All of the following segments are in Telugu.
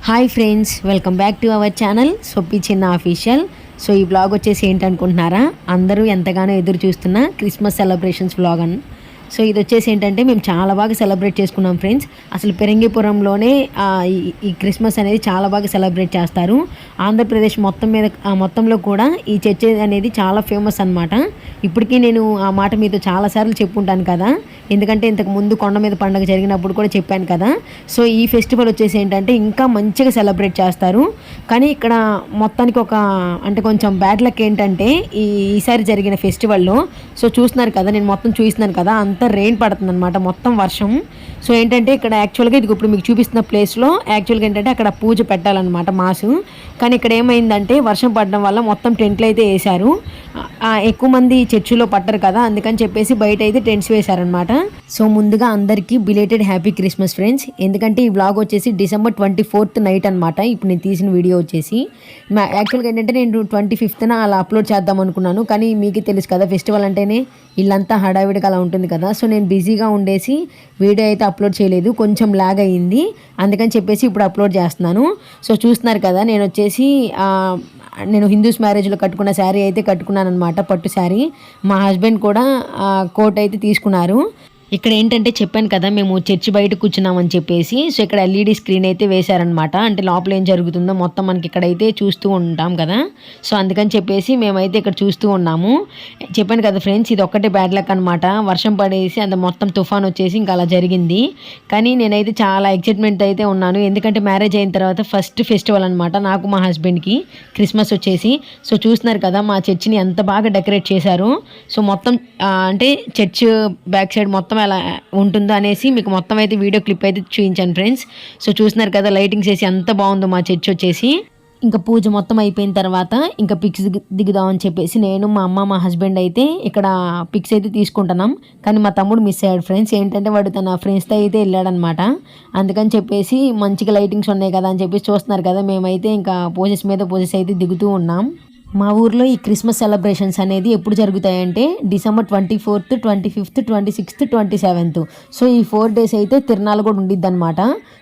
Hi friends, welcome back to our channel సొప్పి చిన్న ఆఫీషియల్. సో ఈ వ్లాగ్ వచ్చేసి ఏంటనుకుంటున్నారా, అందరూ ఎంతగానో ఎదురు చూస్తున్న క్రిస్మస్ సెలబ్రేషన్స్ వ్లాగ్ అని. సో ఇది వచ్చేసి ఏంటంటే మేము చాలా బాగా సెలబ్రేట్ చేసుకున్నాం ఫ్రెండ్స్. అసలు పెరంగిపురంలోనే ఈ క్రిస్మస్ అనేది చాలా బాగా సెలబ్రేట్ చేస్తారు. ఆంధ్రప్రదేశ్ మొత్తంలో కూడా ఈ చర్చ్ అనేది చాలా ఫేమస్ అనమాట. ఇప్పటికీ నేను ఆ మాట మీతో చాలాసార్లు చెప్పుంటాను కదా, ఎందుకంటే ఇంతకు ముందు కొండ మీద పండుగ జరిగినప్పుడు కూడా చెప్పాను కదా. సో ఈ ఫెస్టివల్ వచ్చేసి ఏంటంటే ఇంకా మంచిగా సెలబ్రేట్ చేస్తారు. కానీ ఇక్కడ మొత్తానికి అంటే కొంచెం బ్యాడ్ లక్ ఏంటంటే ఈసారి జరిగిన ఫెస్టివల్లో సో చూస్తున్నారు కదా, నేను మొత్తం చూస్తున్నాను కదా, అంతా రెయిన్ పడుతుంది అనమాట, మొత్తం వర్షం. సో ఏంటంటే ఇక్కడ యాక్చువల్గా ఇది ఇప్పుడు మీకు చూపిస్తున్న ప్లేస్లో యాక్చువల్గా ఏంటంటే అక్కడ పూజ పెట్టాలన్నమాట మాసు. కానీ ఇక్కడ ఏమైందంటే వర్షం పడడం వల్ల మొత్తం టెంట్లు అయితే వేశారు. ఎక్కువ మంది చర్చిలో పట్టరు కదా, అందుకని చెప్పేసి బయట అయితే టెంట్స్ వేశారనమాట. సో ముందుగా అందరికీ బిలేటెడ్ హ్యాపీ క్రిస్మస్ ఫ్రెండ్స్. ఎందుకంటే ఈ వ్లాగ్ వచ్చేసి December 24th నైట్ అనమాట. ఇప్పుడు నేను తీసిన వీడియో వచ్చేసి యాక్చువల్గా ఏంటంటే నేను 25th అలా అప్లోడ్ చేద్దాం అనుకున్నాను. కానీ మీకే తెలుసు కదా, ఫెస్టివల్ అంటేనే ఇల్లంతా హడావిడిగా అలా ఉంటుంది కదా. సో నేను బిజీగా ఉండేసి వీడియో అయితే అప్లోడ్ చేయలేదు, కొంచెం లాగ్ అయ్యింది, అందుకని చెప్పేసి ఇప్పుడు అప్లోడ్ చేస్తున్నాను. సో చూస్తున్నారు కదా, నేను హిందూస్ మ్యారేజ్లో కట్టుకున్న శారీ అయితే కట్టుకున్నాను అనమాట, పట్టు శారీ. మా హస్బెండ్ కూడా కోట్ అయితే తీసుకున్నారు. ఇక్కడ ఏంటంటే చెప్పాను కదా, మేము చర్చి బయట కూర్చున్నామని చెప్పేసి. సో ఇక్కడ LED స్క్రీన్ అయితే వేశారనమాట, అంటే లోపల ఏం జరుగుతుందో మొత్తం మనకి ఇక్కడైతే చూస్తూ ఉంటాం కదా. సో అందుకని చెప్పేసి మేమైతే ఇక్కడ చూస్తూ ఉన్నాము. చెప్పాను కదా ఫ్రెండ్స్, ఇది ఒక్కటే బ్యాడ్ లక్ అనమాట. వర్షం పడేసి అంత మొత్తం తుఫాన్ వచ్చేసి ఇంకా అలా జరిగింది. కానీ నేనైతే చాలా ఎక్సైట్మెంట్ అయితే ఉన్నాను, ఎందుకంటే మ్యారేజ్ అయిన తర్వాత ఫస్ట్ ఫెస్టివల్ అనమాట నాకు, మా హస్బెండ్కి క్రిస్మస్ వచ్చేసి. సో చూస్తున్నారు కదా మా చర్చిని ఎంత బాగా డెకరేట్ చేశారు. సో మొత్తం అంటే చర్చ్ బ్యాక్ సైడ్ మొత్తం ఎలా ఉంటుందో అనేసి మీకు మొత్తం అయితే వీడియో క్లిప్ అయితే చూపించాను ఫ్రెండ్స్. సో చూస్తున్నారు కదా, లైటింగ్స్ వేసి ఎంత బాగుందో మా చర్చ్ వచ్చేసి. ఇంకా పూజ మొత్తం అయిపోయిన తర్వాత ఇంకా పిక్స్ దిగుదామని చెప్పేసి నేను, మా అమ్మ, మా హస్బెండ్ అయితే ఇక్కడ పిక్స్ అయితే తీసుకుంటున్నాం. కానీ మా తమ్ముడు మిస్ అయ్యాడు ఫ్రెండ్స్. ఏంటంటే వాడు తన ఫ్రెండ్స్తో అయితే వెళ్ళాడనమాట. అందుకని చెప్పేసి మంచిగా లైటింగ్స్ ఉన్నాయి కదా అని చెప్పేసి చూస్తున్నారు కదా, మేమైతే ఇంకా పోజెస్ మీద పోజెస్ అయితే దిగుతూ ఉన్నాం. మా ఊర్లో ఈ క్రిస్మస్ సెలబ్రేషన్స్ అనేది ఎప్పుడు జరుగుతాయంటే December 24th, 25th, 26th, 27th. So ఈ 4 days అయితే తిరునాళ్ళు కూడా ఉండిద్ది అనమాట.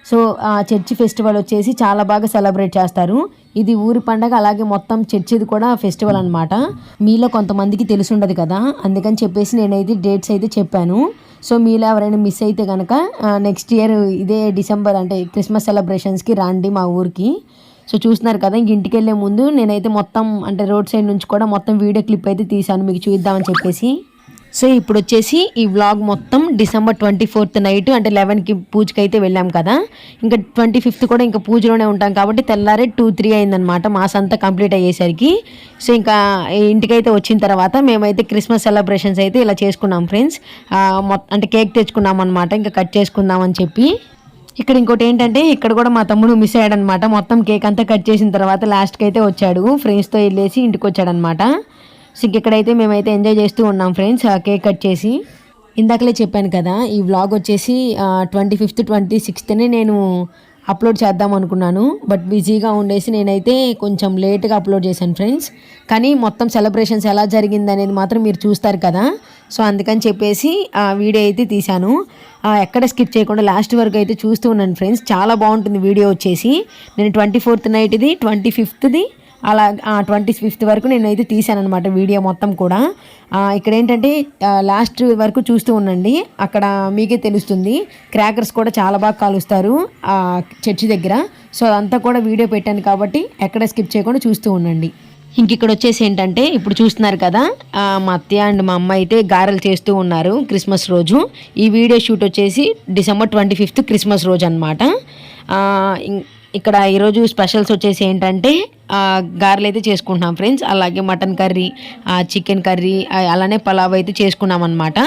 సో ఆ చర్చి ఫెస్టివల్ వచ్చేసి చాలా బాగా సెలబ్రేట్ చేస్తారు. ఇది ఊరి పండగ, అలాగే మొత్తం చర్చిది కూడా ఫెస్టివల్ అనమాట. మీలో కొంతమందికి తెలిసి ఉండదు కదా, అందుకని చెప్పేసి నేనైతే డేట్స్ అయితే చెప్పాను. సో మీలో ఎవరైనా మిస్ అయితే కనుక నెక్స్ట్ ఇయర్ ఇదే డిసెంబర్ అంటే క్రిస్మస్ సెలబ్రేషన్స్కి రండి మా ఊరికి. సో చూస్తున్నారు కదా, ఇంటికి వెళ్ళే ముందు నేనైతే మొత్తం అంటే రోడ్ సైడ్ నుంచి కూడా మొత్తం వీడియో క్లిప్ అయితే తీసాను మీకు చూద్దామని చెప్పేసి. సో ఇప్పుడు వచ్చేసి ఈ వ్లాగ్ మొత్తం December 24th నైట్ అంటే 11కి పూజకి అయితే వెళ్ళాం కదా. ఇంకా 25th కూడా ఇంకా పూజలోనే ఉంటాం కాబట్టి తెల్లారే 2-3 అయిందనమాట మాస్ అంతా కంప్లీట్ అయ్యేసరికి. సో ఇంకా ఇంటికైతే వచ్చిన తర్వాత మేమైతే క్రిస్మస్ సెలబ్రేషన్స్ అయితే ఇలా చేసుకున్నాం ఫ్రెండ్స్. అంటే కేక్ తెచ్చుకున్నాం అనమాట, ఇంకా కట్ చేసుకుందాం అని చెప్పి. ఇక్కడ ఇంకోటి ఏంటంటే, ఇక్కడ కూడా మా తమ్ముడు మిస్ అయ్యాడనమాట. మొత్తం కేక్ అంతా కట్ చేసిన తర్వాత లాస్ట్కి అయితే వచ్చాడు, ఫ్రెండ్స్తో వెళ్ళేసి ఇంటికి వచ్చాడనమాట. సో ఇక్కడైతే మేమైతే ఎంజాయ్ చేస్తూ ఉన్నాం ఫ్రెండ్స్ ఆ కేక్ కట్ చేసి. ఇందాకలే చెప్పాను కదా, ఈ వ్లాగ్ వచ్చేసి 25th, 26th నేను అప్లోడ్ చేద్దాం అనుకున్నాను. బట్ బిజీగా ఉండేసి నేనైతే కొంచెం లేట్గా అప్లోడ్ చేశాను ఫ్రెండ్స్. కానీ మొత్తం సెలబ్రేషన్స్ ఎలా జరిగింది అనేది మాత్రం మీరు చూస్తారు కదా. సో అందుకని చెప్పేసి ఆ వీడియో అయితే తీశాను. ఎక్కడ స్కిప్ చేయకుండా లాస్ట్ వరకు అయితే చూస్తూ ఉన్నాను ఫ్రెండ్స్. చాలా బాగుంటుంది వీడియో వచ్చేసి. నేను 24th నైట్ది, 25th అలా 25th వరకు నేనైతే తీసాను అనమాట వీడియో మొత్తం కూడా. ఇక్కడ ఏంటంటే లాస్ట్ వరకు చూస్తూ ఉండండి, అక్కడ మీకే తెలుస్తుంది. క్రాకర్స్ కూడా చాలా బాగా కాలుస్తారు చర్చి దగ్గర. సో అదంతా కూడా వీడియో పెట్టాను కాబట్టి ఎక్కడ స్కిప్ చేయకుండా చూస్తూ ఉండండి. ఇంక ఇక్కడ వచ్చేసి ఏంటంటే ఇప్పుడు చూస్తున్నారు కదా, మా అత్తయ్య అండ్ మా అమ్మ అయితే గారెలు చేస్తూ ఉన్నారు క్రిస్మస్ రోజు. ఈ వీడియో షూట్ వచ్చేసి December 25th క్రిస్మస్ రోజు అనమాట. ఇక్కడ ఈరోజు స్పెషల్స్ వచ్చేసి ఏంటంటే గారెలు అయితే చేసుకుంటున్నాం ఫ్రెండ్స్, అలాగే మటన్ కర్రీ, చికెన్ కర్రీ, అలానే పలావ్ అయితే చేసుకున్నాం అనమాట.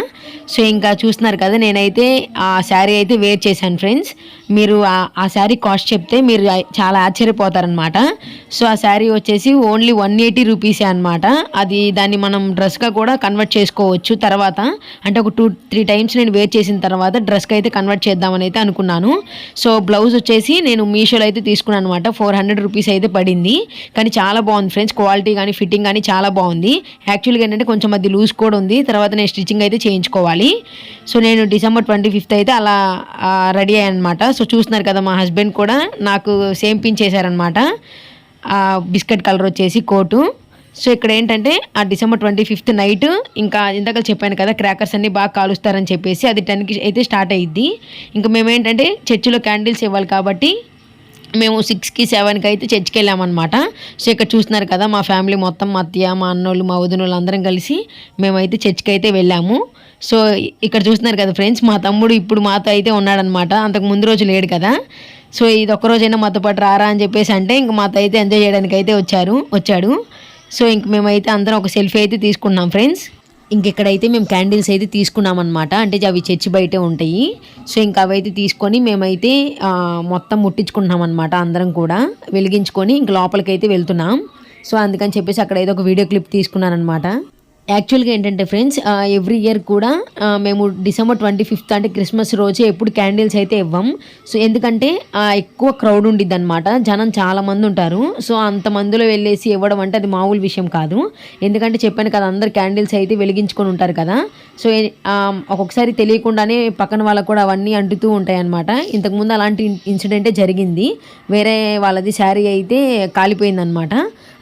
సో ఇంకా చూస్తున్నారు కదా, నేనైతే ఆ శారీ అయితే వేర్ చేశాను ఫ్రెండ్స్. మీరు ఆ శారీ కాస్ట్ చెప్తే మీరు చాలా ఆశ్చర్యపోతారనమాట. సో ఆ శారీ వచ్చేసి ఓన్లీ 180 రూపీసే అనమాట. దాన్ని మనం డ్రెస్గా కూడా కన్వర్ట్ చేసుకోవచ్చు తర్వాత, అంటే ఒక 2-3 టైమ్స్ నేను వేర్ చేసిన తర్వాత డ్రెస్కి అయితే కన్వర్ట్ చేద్దామని అయితే అనుకున్నాను. సో బ్లౌజ్ వచ్చేసి నేను మీషోలో అయితే అయితే తీసుకున్నాను అనమాట. 400 రూపీస్ అయితే పడింది. కానీ చాలా బాగుంది ఫ్రెండ్స్, క్వాలిటీ కానీ ఫిట్టింగ్ కానీ చాలా బాగుంది. యాక్చువల్గా ఏంటంటే కొంచెం అది లూజ్ కూడా ఉంది, తర్వాత నేను స్టిచ్చింగ్ అయితే చేయించుకోవాలి. సో నేను December 25th అయితే అలా రెడీ అయ్యాను అనమాట. సో చూస్తున్నారు కదా, మా హస్బెండ్ కూడా నాకు సేమ్ పిన్ చేశారనమాట, బిస్కెట్ కలర్ వచ్చేసి కోటు. సో ఇక్కడ ఏంటంటే ఆ December 25th నైట్ ఇంకా ఇందాక చెప్పాను కదా, క్రాకర్స్ అన్నీ బాగా కాలుస్తారని చెప్పేసి అది 10కి అయితే స్టార్ట్ అయ్యిద్ది. ఇంకా మేము ఏంటంటే చర్చిలో క్యాండిల్స్ ఇవ్వాలి కాబట్టి మేము 6కి 7కి అయితే చర్చికి వెళ్ళామన్నమాట. సో ఇక్కడ చూస్తున్నారు కదా, మా ఫ్యామిలీ మొత్తం, మా అత్తయ్య, మా అన్నోళ్ళు, మా వదినోళ్ళు అందరం కలిసి మేమైతే చర్చికి అయితే వెళ్ళాము. సో ఇక్కడ చూస్తున్నారు కదా ఫ్రెండ్స్, మా తమ్ముడు ఇప్పుడు మాతో అయితే ఉన్నాడనమాట, అంతకు ముందు రోజు లేడు కదా. సో ఇది ఒక్కరోజైనా మాతో పాటు రారా అని చెప్పేసి అంటే ఇంక మాతో అయితే ఎంజాయ్ చేయడానికి అయితే వచ్చాడు. సో ఇంక మేమైతే అందరం ఒక సెల్ఫీ అయితే తీసుకున్నాం ఫ్రెండ్స్. ఇంకెక్కడైతే మేము క్యాండిల్స్ అయితే తీసుకున్నాం అనమాట, అంటే అవి చర్చి బయటే ఉంటాయి. సో ఇంకా అవైతే తీసుకొని మేమైతే మొత్తం ముట్టించుకుంటున్నాం అనమాట, అందరం కూడా వెలిగించుకొని ఇంక లోపలికి అయితే వెళ్తున్నాం. సో అందుకని చెప్పేసి అక్కడ ఏదో ఒక వీడియో క్లిప్ తీసుకున్నాను అనమాట. యాక్చువల్గా ఏంటంటే ఫ్రెండ్స్, ఎవ్రీ ఇయర్ కూడా మేము December 25th అంటే క్రిస్మస్ రోజు ఎప్పుడు క్యాండిల్స్ అయితే ఇవ్వం. సో ఎందుకంటే ఎక్కువ క్రౌడ్ ఉండిద్ది అనమాట, జనం చాలామంది ఉంటారు. సో అంతమందిలో వెళ్ళేసి ఇవ్వడం అంటే అది మామూలు విషయం కాదు. ఎందుకంటే చెప్పాను కదా, అందరు క్యాండిల్స్ అయితే వెలిగించుకొని ఉంటారు కదా. సో ఒక్కొక్కసారి తెలియకుండానే పక్కన వాళ్ళకు కూడా అవన్నీ అంటుతూ ఉంటాయి అనమాట. ఇంతకుముందు అలాంటి ఇన్సిడెంటే జరిగింది, వేరే వాళ్ళది శారీ అయితే కాలిపోయిందనమాట.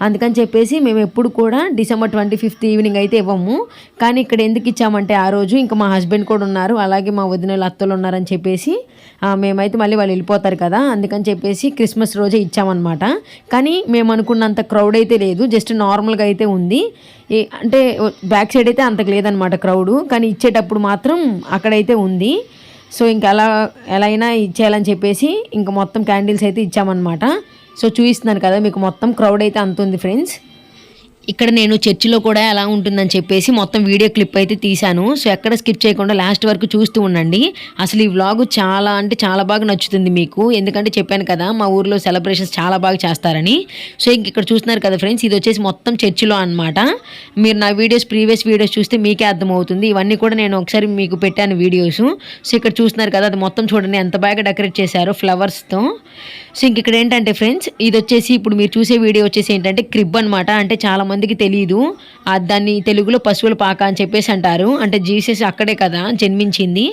అందుకని చెప్పేసి మేము ఎప్పుడు కూడా December 25th ఈవినింగ్ అయితే ఇవ్వము. కానీ ఇక్కడ ఎందుకు ఇచ్చామంటే ఆ రోజు ఇంకా మా హస్బెండ్ కూడా ఉన్నారు, అలాగే మా వదినలు, అత్తలు ఉన్నారని చెప్పేసి మేమైతే మళ్ళీ వాళ్ళు వెళ్ళిపోతారు కదా, అందుకని చెప్పేసి క్రిస్మస్ రోజే ఇచ్చామన్నమాట. కానీ మేము అనుకున్నంత క్రౌడ్ అయితే లేదు, జస్ట్ నార్మల్గా అయితే ఉంది. అంటే బ్యాక్ సైడ్ అయితే అంతకు లేదనమాట క్రౌడు, కానీ ఇచ్చేటప్పుడు మాత్రం అక్కడైతే ఉంది. సో ఇంకా ఎలా అయినా ఇచ్చేయాలని చెప్పేసి ఇంకా మొత్తం క్యాండిల్స్ అయితే ఇచ్చామన్నమాట. సో చూపిస్తున్నాను కదా మీకు, మొత్తం క్రౌడ్ అయితే అంత ఉంది ఫ్రెండ్స్. ఇక్కడ నేను చర్చిలో కూడా ఎలా ఉంటుందని చెప్పేసి మొత్తం వీడియో క్లిప్ అయితే తీశాను. సో ఎక్కడ స్కిప్ చేయకుండా లాస్ట్ వరకు చూస్తూ ఉండండి. అసలు ఈ వ్లాగ్ చాలా అంటే చాలా బాగా నచ్చుతుంది మీకు, ఎందుకంటే చెప్పాను కదా మా ఊర్లో సెలబ్రేషన్స్ చాలా బాగా చేస్తారని. సో ఇక్కడ చూస్తున్నారు కదా ఫ్రెండ్స్, ఇది వచ్చేసి మొత్తం చర్చిలో అనమాట. మీరు నా ప్రీవియస్ వీడియోస్ చూస్తే మీకే అర్థమవుతుంది. ఇవన్నీ కూడా నేను ఒకసారి మీకు పెట్టాను వీడియోస్. సో ఇక్కడ చూస్తున్నారు కదా, అది మొత్తం చూడండి ఎంత బాగా డెకరేట్ చేశారో ఫ్లవర్స్తో. సో ఇక్కడ ఏంటంటే ఫ్రెండ్స్, ఇది వచ్చేసి ఇప్పుడు మీరు చూసే వీడియో వచ్చేసి ఏంటంటే క్రిబ్ అనమాట. అంటే చాలా మందికి తెలియదు, దాన్ని తెలుగులో పశువుల పాక అని చెప్పేసి అంటారు. అంటే జీసస్ అక్కడే కదా జన్మించింది.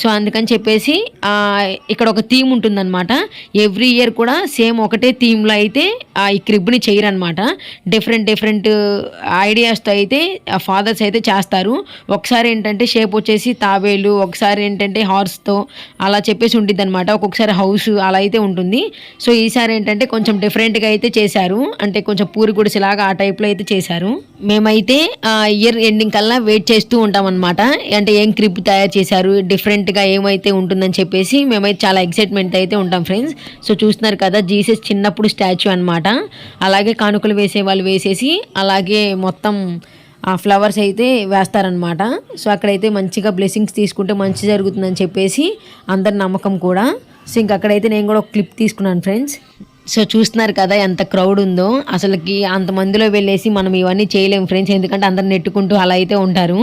సో అందుకని చెప్పేసి ఇక్కడ ఒక థీమ్ ఉంటుందన్నమాట. ఎవ్రీ ఇయర్ కూడా సేమ్ ఒకటే థీమ్లో అయితే ఈ క్రిబ్ని చేయరనమాట. డిఫరెంట్ ఐడియాస్తో అయితే ఫాదర్స్ అయితే చేస్తారు. ఒకసారి ఏంటంటే షేప్ వచ్చేసి తాబేలు, ఒకసారి ఏంటంటే హార్స్తో అలా చెప్పేసి ఉంటుంది అనమాట. ఒక్కొక్కసారి హౌస్ అలా అయితే ఉంటుంది. సో ఈసారి ఏంటంటే కొంచెం డిఫరెంట్గా అయితే చేశారు, అంటే కొంచెం పూరి గుడిసెలాగా ఆ టైప్లో అయితే చేశారు. మేమైతే ఇయర్ ఎండింగ్ కల్లా వెయిట్ చేస్తూ ఉంటాం అనమాట, అంటే ఏం క్రిబ్ తయారు చేశారు, డిఫరెంట్గా ఏమైతే ఉంటుందని చెప్పేసి మేమైతే చాలా ఎక్సైట్మెంట్ అయితే ఉంటాం ఫ్రెండ్స్. సో చూస్తున్నారు కదా, జీసస్ చిన్నప్పుడు స్టాచ్యూ అనమాట. అలాగే కానుకలు వేసే వాళ్ళు వేసేసి అలాగే మొత్తం ఫ్లవర్స్ అయితే వేస్తారనమాట. సో అక్కడైతే మంచిగా బ్లెస్సింగ్స్ తీసుకుంటే మంచి జరుగుతుందని చెప్పేసి అందరి నమ్మకం కూడా. సో ఇంక అక్కడైతే నేను కూడా ఒక క్లిప్ తీసుకున్నాను ఫ్రెండ్స్. సో చూస్తున్నారు కదా ఎంత క్రౌడ్ ఉందో, అసలుకి అంతమందిలో వెళ్ళేసి మనం ఇవన్నీ చేయలేము ఫ్రెండ్స్, ఎందుకంటే అందరు నెట్టుకుంటూ అలా అయితే ఉంటారు.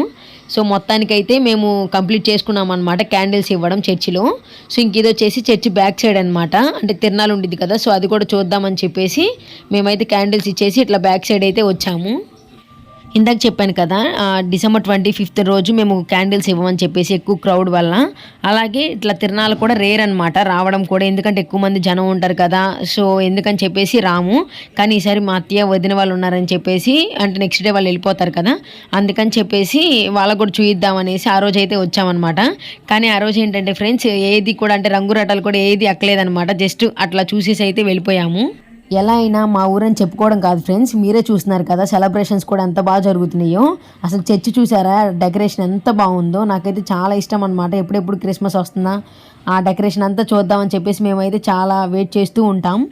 సో మొత్తానికైతే మేము కంప్లీట్ చేసుకున్నాం అనమాట క్యాండిల్స్ ఇవ్వడం చర్చిలో. సో ఇంక ఇది వచ్చేసి చర్చి బ్యాక్ సైడ్ అనమాట, అంటే తిరణాలు ఉండిద్ది కదా, సో అది కూడా చూద్దామని చెప్పేసి మేమైతే క్యాండిల్స్ ఇచ్చేసి ఇట్లా బ్యాక్ సైడ్ అయితే వచ్చాము. ఇందాక చెప్పాను కదా, December 25th రోజు మేము క్యాండిల్స్ ఇవ్వమని చెప్పేసి ఎక్కువ క్రౌడ్ వల్ల. అలాగే ఇట్లా తిరణాలు కూడా రేర్ అనమాట రావడం కూడా, ఎందుకంటే ఎక్కువ మంది జనం ఉంటారు కదా. సో ఎందుకని చెప్పేసి రాము. కానీ ఈసారి మా అత్తయ్య వదిన వాళ్ళు ఉన్నారని చెప్పేసి, అంటే నెక్స్ట్ డే వాళ్ళు వెళ్ళిపోతారు కదా, అందుకని చెప్పేసి వాళ్ళకు కూడా చూయిద్దామనేసి ఆ రోజు అయితే వచ్చామన్నమాట. కానీ ఆ రోజు ఏంటంటే ఫ్రెండ్స్, ఏది కూడా అంటే రంగురటాలు కూడా ఏది ఎక్కలేదనమాట, జస్ట్ అట్లా చూసేసి అయితే వెళ్ళిపోయాము. ఎలా అయినా మా ఊరని చెప్పుకోవడం కాదు ఫ్రెండ్స్, మీరే చూస్తున్నారు కదా సెలబ్రేషన్స్ కూడా ఎంత బాగా జరుగుతున్నాయో. అసలు చర్చి చూసారా, డెకరేషన్ ఎంత బాగుందో, నాకైతే చాలా ఇష్టం అనమాట. ఎప్పుడెప్పుడు క్రిస్మస్ వస్తుందా ఆ డెకరేషన్ అంతా చూద్దామని చెప్పేసి మేమైతే చాలా వెయిట్ చేస్తూ ఉంటాం.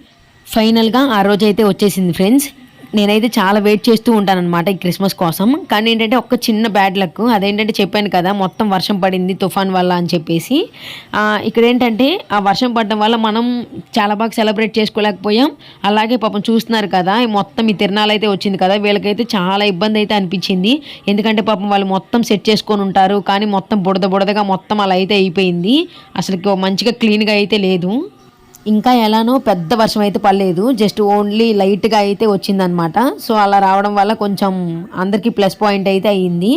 ఫైనల్గా ఆ రోజు అయితే వచ్చేసింది ఫ్రెండ్స్. నేనైతే చాలా వెయిట్ చేస్తూ ఉంటానన్నమాట ఈ క్రిస్మస్ కోసం. కానీ ఏంటంటే ఒక చిన్న బ్యాడ్ లక్, అదేంటంటే చెప్పాను కదా మొత్తం వర్షం పడింది తుఫాన్ వల్ల అని చెప్పేసి. ఇక్కడ ఏంటంటే ఆ వర్షం పడడం వల్ల మనం చాలా బాగా సెలబ్రేట్ చేసుకోలేకపోయాం. అలాగే పాపం చూస్తున్నారు కదా, మొత్తం ఈ తిరణాలు అయితే వచ్చింది కదా, వీళ్ళకైతే చాలా ఇబ్బంది అయితే అనిపించింది. ఎందుకంటే పాపం వాళ్ళు మొత్తం సెట్ చేసుకొని ఉంటారు, కానీ మొత్తం బుడదగా మొత్తం అలా అయితే అయిపోయింది. అసలు మంచిగా క్లీన్గా అయితే లేదు. ఇంకా ఎలానో పెద్ద వర్షం అయితే పడలేదు, జస్ట్ ఓన్లీ లైట్గా అయితే వచ్చిందనమాట. సో అలా రావడం వల్ల కొంచెం అందరికీ ప్లస్ పాయింట్ అయితే అయ్యింది.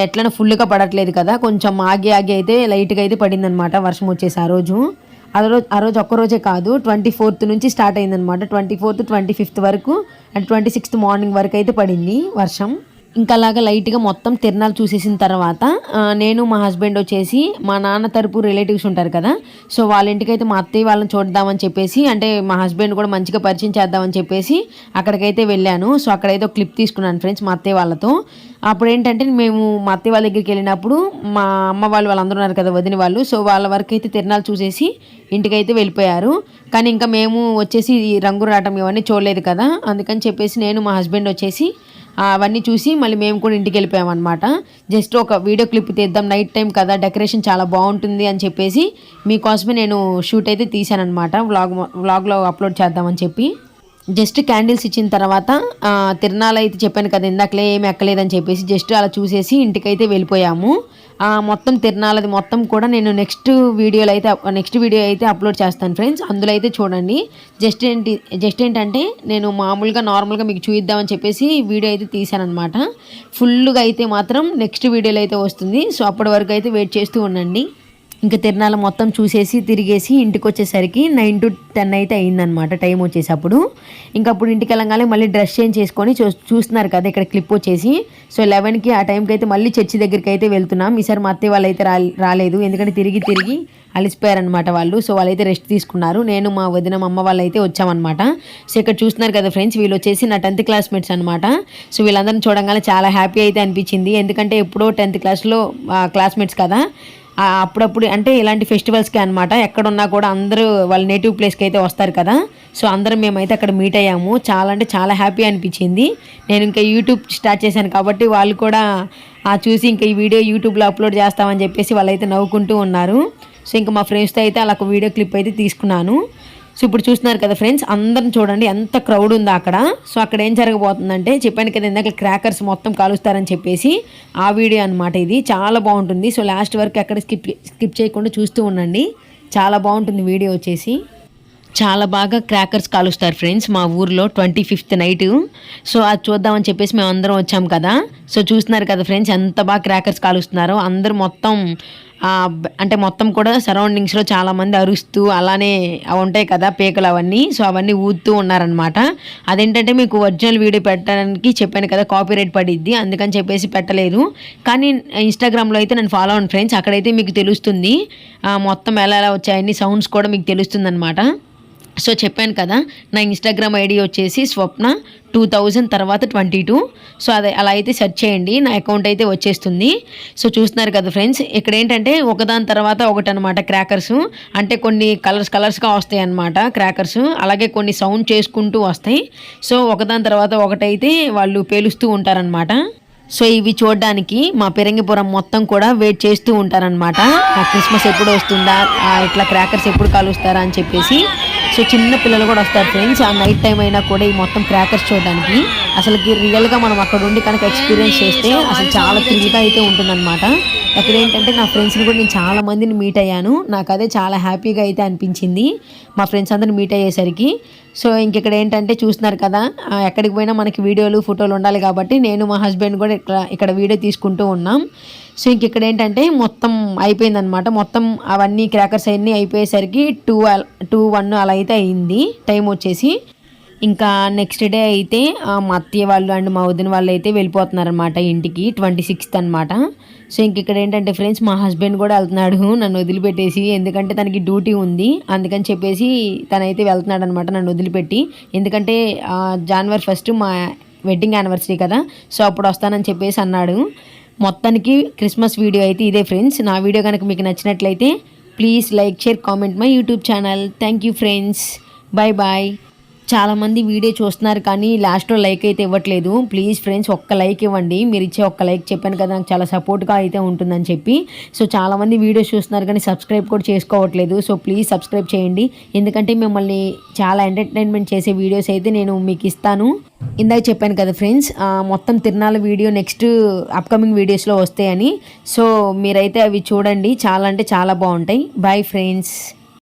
ఎట్లనో ఫుల్గా పడట్లేదు కదా, కొంచెం ఆగి ఆగి అయితే లైట్గా అయితే పడిందనమాట వర్షం వచ్చేసి ఆ రోజు. ఆ రోజు ఒక్కరోజే కాదు, 24th నుంచి స్టార్ట్ అయిందనమాట. 24th 25th వరకు అండ్ 26th మార్నింగ్ వరకు అయితే పడింది వర్షం. ఇంకా అలాగా లైట్గా మొత్తం తిరణాలు చూసేసిన తర్వాత నేను మా హస్బెండ్ వచ్చేసి మా నాన్న తరపు రిలేటివ్స్ ఉంటారు కదా, సో వాళ్ళ ఇంటికైతే మా అత్తయ్య వాళ్ళని చూద్దామని చెప్పేసి, అంటే మా హస్బెండ్ కూడా మంచిగా పరిచయం చేద్దామని చెప్పేసి అక్కడికైతే వెళ్ళాను. సో అక్కడైతే ఒక క్లిప్ తీసుకున్నాను ఫ్రెండ్స్ మా అత్తయ్య వాళ్ళతో. అప్పుడు ఏంటంటే మేము మా అత్తయ్య వాళ్ళ దగ్గరికి వెళ్ళినప్పుడు మా అమ్మ వాళ్ళందరూ ఉన్నారు కదా, వదిన వాళ్ళు, సో వాళ్ళ వరకు అయితే తిరణాలు చూసేసి ఇంటికైతే వెళ్ళిపోయారు. కానీ ఇంకా మేము వచ్చేసి రంగు రావటం ఇవన్నీ చూడలేదు కదా, అందుకని చెప్పేసి నేను మా హస్బెండ్ వచ్చేసి అవన్నీ చూసి మళ్ళీ మేము కూడా ఇంటికి వెళ్ళిపోయామన్నమాట. జస్ట్ ఒక వీడియో క్లిప్ తీద్దాం, నైట్ టైం కదా, డెకరేషన్ చాలా బాగుంటుంది అని చెప్పేసి మీకోసమే నేను షూట్ అయితే తీసానమాట, వ్లాగ్లో అప్లోడ్ చేద్దామని చెప్పి. జస్ట్ క్యాండిల్స్ ఇచ్చిన తర్వాత తిరణాలు అయితే చెప్పాను కదా ఇందాకలే, ఏమి ఎక్కలేదని చెప్పేసి జస్ట్ అలా చూసేసి ఇంటికైతే వెళ్ళిపోయాము. మొత్తం తిరణాలది మొత్తం కూడా నేను నెక్స్ట్ వీడియో అయితే అప్లోడ్ చేస్తాను ఫ్రెండ్స్, అందులో అయితే చూడండి. జస్ట్ ఏంటంటే నేను నార్మల్గా మీకు చూద్దామని చెప్పేసి వీడియో అయితే తీసాను అనమాట. ఫుల్గా అయితే మాత్రం నెక్స్ట్ వీడియోలో అయితే వస్తుంది. సో అప్పటి వరకు అయితే వెయిట్ చేస్తూ ఉండండి. ఇంకా తిరణాలు మొత్తం చూసేసి తిరిగేసి ఇంటికి వచ్చేసరికి 9 to 10 అయితే అయిందనమాట టైం వచ్చేసప్పుడు. ఇంకా అప్పుడు ఇంటికి వెళ్ళగానే మళ్ళీ డ్రెస్ చేంజ్ చేసుకొని చూస్తున్నారు కదా ఇక్కడ క్లిప్ వచ్చేసి. సో 11కి ఆ టైంకి అయితే మళ్ళీ చర్చి దగ్గరికి అయితే వెళ్తున్నాం. ఈసారి మా అత్తయ్య వాళ్ళు అయితే రాలేదు, ఎందుకంటే తిరిగి అలిసిపోయారనమాట వాళ్ళు. సో వాళ్ళైతే రెస్ట్ తీసుకున్నారు. నేను మా వదిన మా అమ్మ వాళ్ళు అయితే వచ్చామన్నమాట. సో ఇక్కడ చూస్తున్నారు కదా ఫ్రెండ్స్, వీళ్ళు వచ్చేసి నా 10th క్లాస్మేట్స్ అనమాట. సో వీళ్ళందరిని చూడగానే చాలా హ్యాపీ అయితే అనిపించింది, ఎందుకంటే ఎప్పుడో 10th క్లాస్లో క్లాస్మేట్స్ కదా. అప్పుడప్పుడు అంటే ఇలాంటి ఫెస్టివల్స్కి అనమాట, ఎక్కడున్నా కూడా అందరూ వాళ్ళ నేటివ్ ప్లేస్కి అయితే వస్తారు కదా. సో అందరం మేమైతే అక్కడ మీట్ అయ్యాము. చాలా అంటే చాలా హ్యాపీ అనిపించింది. నేను ఇంకా యూట్యూబ్ స్టార్ట్ చేశాను కాబట్టి వాళ్ళు కూడా చూసి ఇంకా ఈ వీడియో యూట్యూబ్లో అప్లోడ్ చేస్తామని చెప్పేసి వాళ్ళైతే నవ్వుకుంటూ ఉన్నారు. సో ఇంకా మా ఫ్రెండ్స్తో అయితే అలా ఒక వీడియో క్లిప్ అయితే తీసుకున్నాను. సో ఇప్పుడు చూస్తున్నారు కదా ఫ్రెండ్స్, అందరం చూడండి ఎంత క్రౌడ్ ఉందో అక్కడ. సో అక్కడ ఏం జరగబోతుందంటే చెప్పాను కదా ఇందాక క్రాకర్స్ మొత్తం కాలుస్తారని చెప్పేసి, ఆ వీడియో అనమాట ఇది. చాలా బాగుంటుంది. సో లాస్ట్ వరకు ఎక్కడ స్కిప్ చేయకుండా చూస్తూ ఉండండి, చాలా బాగుంటుంది వీడియో వచ్చేసి. చాలా బాగా క్రాకర్స్ కాలుస్తారు ఫ్రెండ్స్ మా ఊర్లో 25th నైట్. సో అది చూద్దామని చెప్పేసి మేము అందరం వచ్చాం కదా. సో చూస్తున్నారు కదా ఫ్రెండ్స్ ఎంత బాగా క్రాకర్స్ కాలుస్తున్నారో. అందరూ మొత్తం కూడా సరౌండింగ్స్లో చాలామంది అరుస్తూ అలానే ఉంటాయి కదా పేకలు అవన్నీ, సో అవన్నీ ఊదుతూ ఉన్నారనమాట. అదేంటంటే మీకు ఒరిజినల్ వీడియో పెట్టడానికి చెప్పాను కదా కాపీరైట్ పడిద్ది, అందుకని చెప్పేసి పెట్టలేదు. కానీ ఇన్స్టాగ్రామ్లో అయితే నేను ఫాలో అవ్వండి ఫ్రెండ్స్, అక్కడైతే మీకు తెలుస్తుంది మొత్తం ఎలా వచ్చాయని సౌండ్స్ కూడా మీకు తెలుస్తుంది అనమాట. సో చెప్పాను కదా నా ఇన్స్టాగ్రామ్ ఐడి వచ్చేసి స్వప్న 2000 తర్వాత 22. సో అలా అయితే సెర్చ్ చేయండి, నా అకౌంట్ అయితే వచ్చేస్తుంది. సో చూస్తున్నారు కదా ఫ్రెండ్స్, ఇక్కడ ఏంటంటే ఒకదాని తర్వాత ఒకటి అనమాట క్రాకర్స్, అంటే కొన్ని కలర్స్గా వస్తాయి అనమాట క్రాకర్స్, అలాగే కొన్ని సౌండ్ చేసుకుంటూ వస్తాయి. సో ఒకదాని తర్వాత ఒకటైతే వాళ్ళు పేలుస్తూ ఉంటారనమాట. సో ఇవి చూడడానికి మా పెరంగిపురం మొత్తం కూడా వెయిట్ చేస్తూ ఉంటారనమాట, క్రిస్మస్ ఎప్పుడు వస్తుందా, ఇట్లా క్రాకర్స్ ఎప్పుడు కాలుస్తారా అని చెప్పేసి. సో చిన్న పిల్లలు కూడా వస్తారు ఫ్రెండ్స్, ఆ నైట్ టైం అయినా కూడా ఈ మొత్తం క్రాకర్స్ చూడడానికి. అసలుకి రియల్గా మనం అక్కడ ఉండి కనుక ఎక్స్పీరియన్స్ చేస్తే అసలు చాలా థ్రిల్గా అయితే ఉంటుందన్నమాట. అక్కడ ఏంటంటే నా ఫ్రెండ్స్ని కూడా నేను చాలా మందిని మీట్ అయ్యాను, నాకు అదే చాలా హ్యాపీగా అయితే అనిపించింది మా ఫ్రెండ్స్ అందరిని మీట్ అయ్యేసరికి. సో ఇంకెక్కడ ఏంటంటే చూస్తున్నారు కదా, ఎక్కడికి పోయినా మనకి వీడియోలు ఫోటోలు ఉండాలి కాబట్టి నేను మా హస్బెండ్ కూడా ఇక్కడ వీడియో తీసుకుంటూ ఉన్నాం. సో ఇంకెక్కడ ఏంటంటే మొత్తం అయిపోయిందనమాట, మొత్తం అవన్నీ క్రాకర్స్ అన్నీ అయిపోయేసరికి 2-1 అలా అయితే అయింది టైం వచ్చేసి. ఇంకా నెక్స్ట్ డే అయితే మా అత్తయ్య వాళ్ళు అండ్ మా వదిన వాళ్ళు అయితే వెళ్ళిపోతున్నారనమాట ఇంటికి, 26th అనమాట. సో ఇక్కడ ఏంటంటే ఫ్రెండ్స్ మా హస్బెండ్ కూడా వెళ్తున్నాడు నన్ను వదిలిపెట్టేసి, ఎందుకంటే తనకి డ్యూటీ ఉంది అందుకని చెప్పేసి తనైతే వెళ్తున్నాడు అనమాట నన్ను వదిలిపెట్టి. ఎందుకంటే January 1 మా వెడ్డింగ్ యానివర్సరీ కదా, సో అప్పుడు వస్తానని చెప్పేసి అన్నాడు. మొత్తానికి క్రిస్మస్ వీడియో అయితే ఇదే ఫ్రెండ్స్. నా వీడియో కనుక మీకు నచ్చినట్లయితే please like, share, comment my YouTube channel. Thank you friends, bye bye. చాలామంది వీడియో చూస్తున్నారు కానీ లాస్ట్లో లైక్ అయితే ఇవ్వట్లేదు. ప్లీజ్ ఫ్రెండ్స్ ఒక్క లైక్ ఇవ్వండి, మీరు ఇచ్చే ఒక్క లైక్ చెప్పాను కదా నాకు చాలా సపోర్ట్గా అయితే ఉంటుందని చెప్పి. సో చాలామంది వీడియోస్ చూస్తున్నారు కానీ సబ్స్క్రైబ్ కూడా చేసుకోవట్లేదు. సో ప్లీజ్ సబ్స్క్రైబ్ చేయండి, ఎందుకంటే మిమ్మల్ని చాలా ఎంటర్టైన్మెంట్ చేసే వీడియోస్ అయితే నేను మీకు ఇస్తాను. ఇందాక చెప్పాను కదా ఫ్రెండ్స్ మొత్తం తిరణాల వీడియో నెక్స్ట్ అప్కమింగ్ వీడియోస్లో వస్తాయని. సో మీరైతే అవి చూడండి, చాలా అంటే చాలా బాగుంటాయి. Bye friends.